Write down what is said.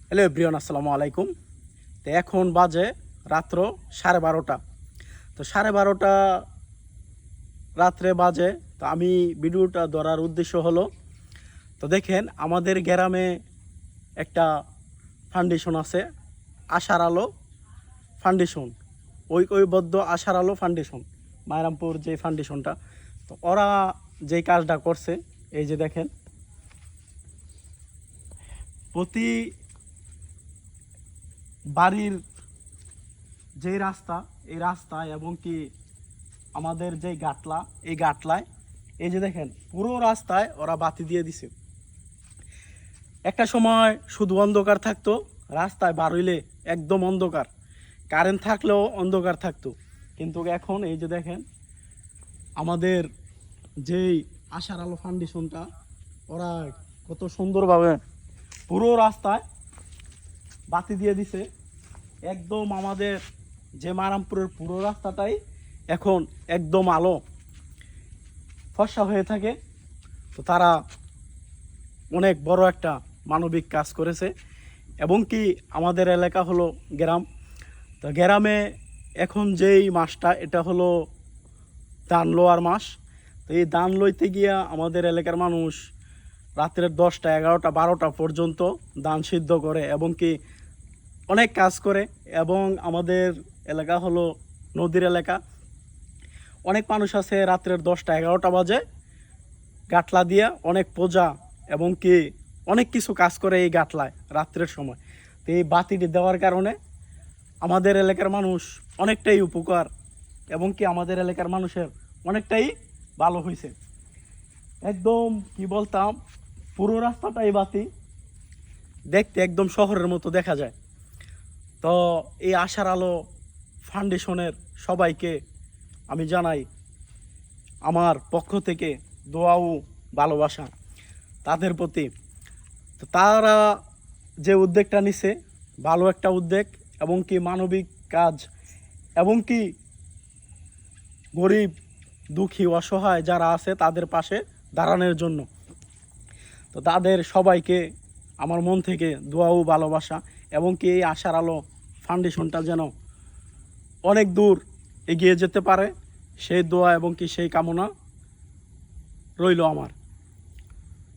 Hello everyone, আসসালামু আলাইকুম। তো এখন বাজে রাত্র 12:30। তো 12:30 রাত্রে বাজে। তো আমি ভিডিওটা ধরার উদ্দেশ্য হলো, তো দেখেন আমাদের গ্রামে একটা ফাউন্ডেশন আছে, আশার আলো ফাউন্ডেশন, ঐক্যবদ্ধ আশার আলো ফাউন্ডেশন, মায়রামপুর যে ফাউন্ডেশনটা। তো ওরা যে কাজটা করছে, এই যে দেখেন, প্রতি বাড়ির যে রাস্তা, এই রাস্তায় এবং কি আমাদের যে গাটলা, এই গাটলায় এই যে দেখেন পুরো রাস্তায় ওরা বাতি দিয়ে দিছে। একটা সময় শুধু অন্ধকার থাকতো, রাস্তায় বার হইলে একদম অন্ধকার, কারেন্ট থাকলেও অন্ধকার থাকতো। কিন্তু এখন এই যে দেখেন আমাদের যেই আশার আলো ফাউন্ডেশনটা, ওরা কত সুন্দরভাবে পুরো রাস্তায় বাতি দিয়ে দিছে। একদম আমাদের যে মারামপুরের পুরো রাস্তাটাই এখন একদম আলো ফর্সা হয়ে থাকে। তো তারা অনেক বড় একটা মানবিক কাজ করেছে। এবং কি আমাদের এলাকা হলো গ্রাম। তো গ্রামে এখন যেই মাসটা, এটা হলো ধান লোয়ার মাস। তো এই ধান লইতে গিয়া আমাদের এলাকার মানুষ রাত্রের 10টা 11টা 12টা পর্যন্ত ধান সিদ্ধ করে এবং কি অনেক কাজ করে। এবং আমাদের এলাকা হলো নদীর এলাকা, অনেক মানুষ আছে রাত্রের 10টা 11টা বাজে গাটলা দিয়া অনেক পূজা এবং কি অনেক কিছু কাজ করে এই গাটলায় রাত্রের সময়। তো এই বাতিটি দেওয়ার কারণে আমাদের এলাকার মানুষ অনেকটাই উপকার এবং কি আমাদের এলাকার মানুষের অনেকটাই ভালো হয়েছে। একদম কি বলতাম, পুরো রাস্তাটাই বাতি, দেখতে একদম শহরের মতো দেখা যায়। তো এই আশার আলো ফাউন্ডেশনের সবাইকে আমি জানাই আমার পক্ষ থেকে দোয়া ও ভালোবাসা তাদের প্রতি। তো তারা যে উদ্যোগটা নিছে, ভালো একটা উদ্যোগ এবং কি মানবিক কাজ এবং কি গরিব দুঃখী অসহায় যারা আছে তাদের পাশে দাঁড়ানোর জন্য। তো তাদের সবাইকে আমার মন থেকে দোয়া ও ভালোবাসা এবং কি এই আশার আলো ফাউন্ডেশনটা যেন অনেক দূর এগিয়ে যেতে পারে, সেই দোয়া এবং কি সেই কামনা রইল আমার।